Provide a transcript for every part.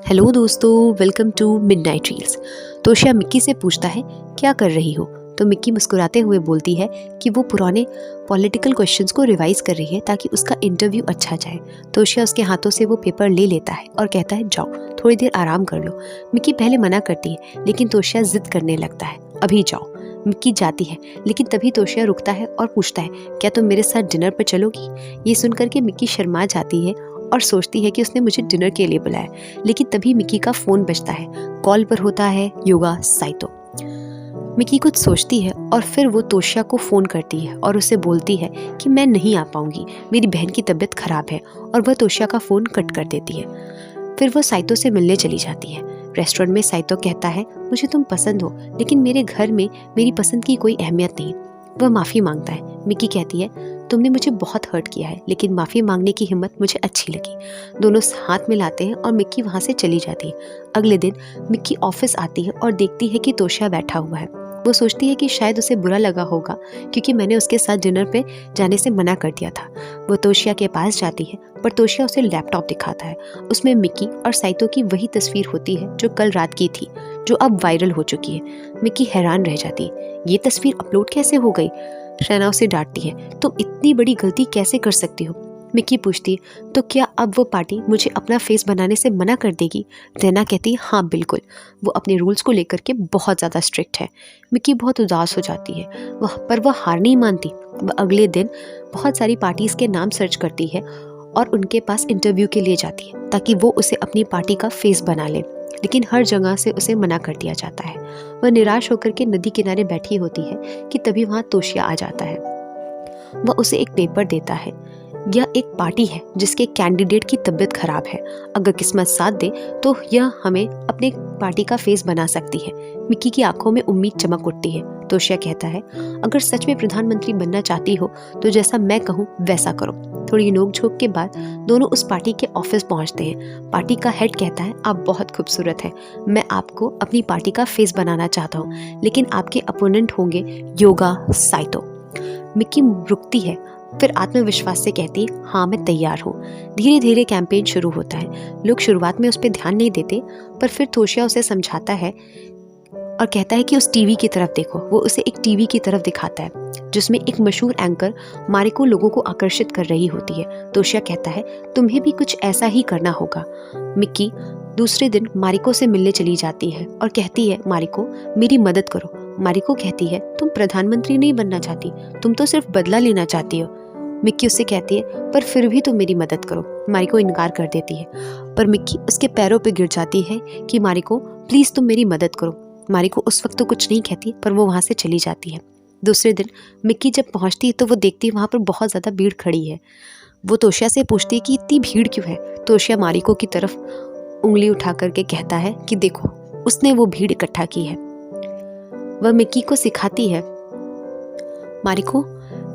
Hello दोस्तों, welcome to midnight reels. Toshiya Mickey से पूछता है क्या कर रही हो, तो मिक्की मुस्कुराते हुए बोलती है कि वो पुराने पॉलिटिकल क्वेश्चंस को रिवाइज कर रही है ताकि उसका इंटरव्यू अच्छा जाए। तोशिया उसके हाथों से वो पेपर ले लेता है और कहता है जाओ थोड़ी देर आराम कर लो। मिक्की पहले मना करती है लेकिन तोशिया जिद करने लगता है, अभी जाओ। मिक्की जाती है लेकिन तभी तोशिया रुकता है और पूछता है क्या तुम मेरे साथ डिनर पर चलोगी। ये सुनकर के मिक्की शर्मा जाती है और सोचती है कि उसने मुझे डिनर के लिए बुलाया, लेकिन तभी मिक्की का फोन बजता है। कॉल पर होता है योगा साइतो। मिक्की कुछ सोचती है और फिर वो तोशिया को फ़ोन करती है और उसे बोलती है कि मैं नहीं आ पाऊंगी, मेरी बहन की तबीयत खराब है, और वह तोशिया का फ़ोन कट कर देती है। फिर वो साइतो से मिलने चली जाती है। रेस्टोरेंट में साइतो कहता है मुझे तुम पसंद हो, लेकिन मेरे घर में मेरी पसंद की कोई अहमियत नहीं। वह माफ़ी मांगता है। मिक्की कहती है तुमने मुझे बहुत हर्ट किया है, लेकिन माफ़ी मांगने की हिम्मत मुझे अच्छी लगी। दोनों हाथ मिलाते हैं और मिक्की वहाँ से चली जाती है। अगले दिन मिक्की ऑफिस आती है और देखती है कि तोशिया बैठा हुआ है। वो सोचती है कि शायद उसे बुरा लगा होगा क्योंकि मैंने उसके साथ डिनर पे जाने से मना कर दिया था। वो तोशिया के पास जाती है पर तोशिया उसे लैपटॉप दिखाता है। उसमें मिक्की और साइतो की वही तस्वीर होती है जो कल रात की थी, जो अब वायरल हो चुकी है। मिक्की हैरान रह जाती है, ये तस्वीर अपलोड कैसे हो गई। शहनाज उसे डांटती है, तुम इतनी बड़ी गलती कैसे कर सकती हो। मिक्की पूछती है तो क्या अब वो पार्टी मुझे अपना फेस बनाने से मना कर देगी। रैना कहती है हाँ बिल्कुल, वो अपने रूल्स को लेकर के बहुत ज़्यादा स्ट्रिक्ट है। मिक्की बहुत उदास हो जाती है, वह हार नहीं मानती। वह अगले दिन बहुत सारी पार्टीज़ के नाम सर्च करती है और उनके पास इंटरव्यू के लिए जाती है ताकि वो उसे अपनी पार्टी का फेस बना ले, लेकिन हर जगह से उसे मना कर दिया जाता है। वह निराश होकर के नदी किनारे बैठी होती है कि तभी वहाँ तोशिया आ जाता है। वह उसे एक पेपर देता है। यह एक पार्टी है जिसके कैंडिडेट की तबीयत खराब है, अगर किस्मत साथ दे तो यह हमें अपने पार्टी का फेस बना सकती है। मिक्की की आंखों में उम्मीद चमक उठती है। तोशिया कहता है अगर सच में प्रधानमंत्री बनना चाहती हो तो जैसा मैं कहूँ वैसा करो। थोड़ी नोक-झोंक के बाद दोनों उस पार्टी के ऑफिस पहुंचते हैं। पार्टी का हेड कहता है आप बहुत खूबसूरत हैं, मैं आपको अपनी पार्टी का फेस बनाना चाहता हूँ, लेकिन आपके अपोनेंट होंगे योगा साइतो। मिक्की रुकती है, फिर आत्मविश्वास से कहती है हाँ मैं तैयार हूँ। धीरे धीरे कैंपेन शुरू होता है। लोग शुरुआत में उस पर ध्यान नहीं देते, पर फिर तोशिया उसे समझाता है और कहता है कि उस टीवी की तरफ देखो। वो उसे एक टीवी की तरफ दिखाता है जिसमें एक मशहूर एंकर मारिको लोगों को आकर्षित कर रही होती है। तोशिया कहता है तुम्हें भी कुछ ऐसा ही करना होगा। मिक्की दूसरे दिन मारिको से मिलने चली जाती है और कहती है मारिको मेरी मदद करो। मारिको कहती है तुम प्रधानमंत्री नहीं बनना चाहती, तुम तो सिर्फ बदला लेना चाहती हो। मिक्की उससे कहती है पर फिर भी तुम मेरी मदद करो। मारिको इनकार कर देती है, पर मिक्की उसके पैरों पे गिर जाती है कि मारिको प्लीज तुम मेरी मदद करो। मारिको उस वक्त तो कुछ नहीं कहती, पर वो वहाँ से चली जाती है। दूसरे दिन मिक्की जब पहुँचती है तो वो देखती है वहाँ पर बहुत ज़्यादा भीड़ खड़ी है। वो तोशिया से पूछती है कि इतनी भीड़ क्यों है। तोशिया मारिको की तरफ उंगली उठा करके कहता है कि देखो उसने वो भीड़ इकट्ठा की है। वह मिक्की को सिखाती है। मारिको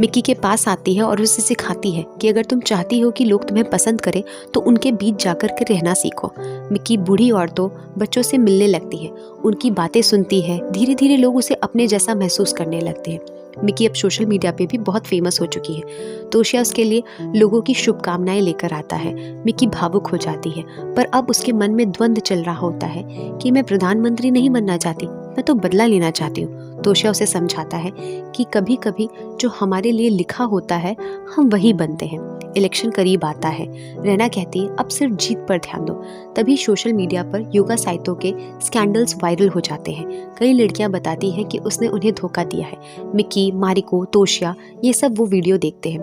मिक्की के पास आती है और उसे सिखाती है कि अगर तुम चाहती हो कि लोग तुम्हें पसंद करें तो उनके बीच जाकर के रहना सीखो। मिक्की बूढ़ी औरतों बच्चों से मिलने लगती है, उनकी बातें सुनती है। धीरे धीरे लोग उसे अपने जैसा महसूस करने लगते हैं। मिक्की अब सोशल मीडिया पे भी बहुत फेमस हो चुकी है। तोशिया उसके लिए लोगों की शुभकामनाएं लेकर आता है। मिक्की भावुक हो जाती है, पर अब उसके मन में द्वंद्व चल रहा होता है कि मैं प्रधानमंत्री नहीं बनना चाहती, मैं तो बदला लेना चाहती हूँ। तोशिया उसे समझाता है कि कभी कभी जो हमारे लिए लिखा होता है हम वही बनते हैं। इलेक्शन करीब आता है। रैना कहती है अब सिर्फ जीत पर ध्यान दो। तभी सोशल मीडिया पर योगा साइतो के स्कैंडल्स वायरल हो जाते हैं। कई लड़कियां बताती हैं कि उसने उन्हें धोखा दिया है। मिक्की, मारिको, तोशिया ये सब वो वीडियो देखते हैं।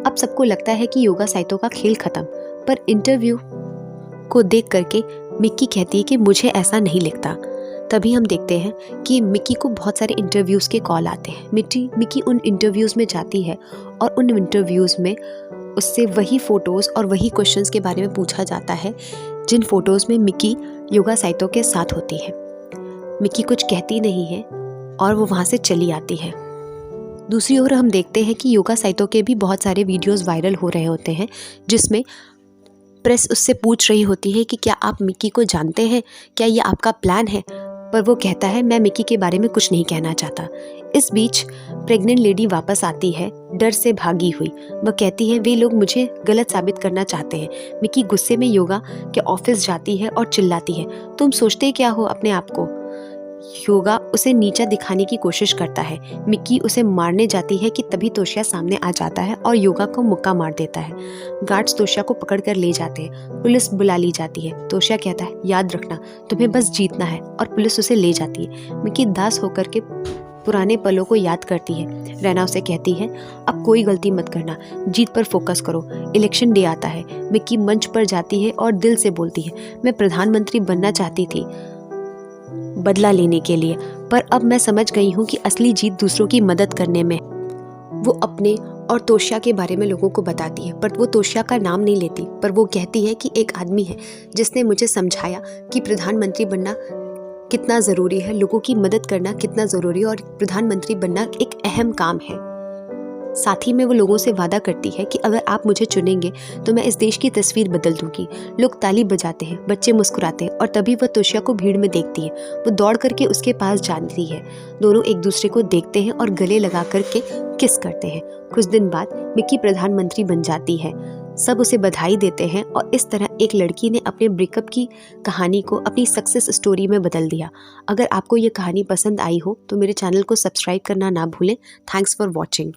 अब सबको लगता है कि योगा साइतो का खेल खत्म, पर इंटरव्यू को देख करके मिक्की कहती है कि मुझे ऐसा नहीं लगता। तभी हम देखते हैं कि मिक्की को बहुत सारे इंटरव्यूज़ के कॉल आते हैं। मिक्की उन इंटरव्यूज़ में जाती है और उन इंटरव्यूज़ में उससे वही फ़ोटोज़ और वही क्वेश्चंस के बारे में पूछा जाता है जिन फ़ोटोज़ में मिक्की योगा साइतो के साथ होती है। मिक्की कुछ कहती नहीं है और वो वहाँ से चली आती है। दूसरी ओर हम देखते हैं कि योगा साइतो के भी बहुत सारे वीडियोज़ वायरल हो रहे होते हैं जिसमें प्रेस उससे पूछ रही होती है कि क्या आप मिक्की को जानते हैं, क्या ये आपका प्लान है। पर वो कहता है मैं मिकी के बारे में कुछ नहीं कहना चाहता। इस बीच प्रेग्नेंट लेडी वापस आती है, डर से भागी हुई। वह कहती है वे लोग मुझे गलत साबित करना चाहते हैं। मिकी गुस्से में योगा के ऑफिस जाती है और चिल्लाती है, तुम सोचते क्या हो अपने आप को। योगा उसे नीचा दिखाने की कोशिश करता है। मिक्की उसे मारने जाती है कि तभी तोशिया सामने आ जाता है और योगा को मुक्का मार देता है। गार्ड्स तोशिया को पकड़कर ले जाते हैं। पुलिस बुला ली जाती है। तोशिया कहता है याद रखना तुम्हें बस जीतना है, और पुलिस उसे ले जाती है। मिक्की दास होकर के पुराने पलों को याद करती है। रैना उसे कहती है अब कोई गलती मत करना, जीत पर फोकस करो। इलेक्शन डे आता है। मिक्की मंच पर जाती है और दिल से बोलती है मैं प्रधानमंत्री बनना चाहती थी बदला लेने के लिए, पर अब मैं समझ गई हूँ कि असली जीत दूसरों की मदद करने में। वो अपने और तोशिया के बारे में लोगों को बताती है, पर वो तोशिया का नाम नहीं लेती, पर वो कहती है कि एक आदमी है जिसने मुझे समझाया कि प्रधानमंत्री बनना कितना ज़रूरी है, लोगों की मदद करना कितना ज़रूरी है, और प्रधानमंत्री बनना एक अहम काम है। साथ ही में वो लोगों से वादा करती है कि अगर आप मुझे चुनेंगे तो मैं इस देश की तस्वीर बदल दूंगी। लोग ताली बजाते हैं, बच्चे मुस्कुराते हैं, और तभी वह तोशिया को भीड़ में देखती है। वो दौड़ करके उसके पास जाती है। दोनों एक दूसरे को देखते हैं और गले लगा करके किस करते हैं। कुछ दिन बाद मिक्की प्रधानमंत्री बन जाती है। सब उसे बधाई देते हैं, और इस तरह एक लड़की ने अपने ब्रेकअप की कहानी को अपनी सक्सेस स्टोरी में बदल दिया। अगर आपको ये कहानी पसंद आई हो तो मेरे चैनल को सब्सक्राइब करना ना भूलें। Thanks for watching.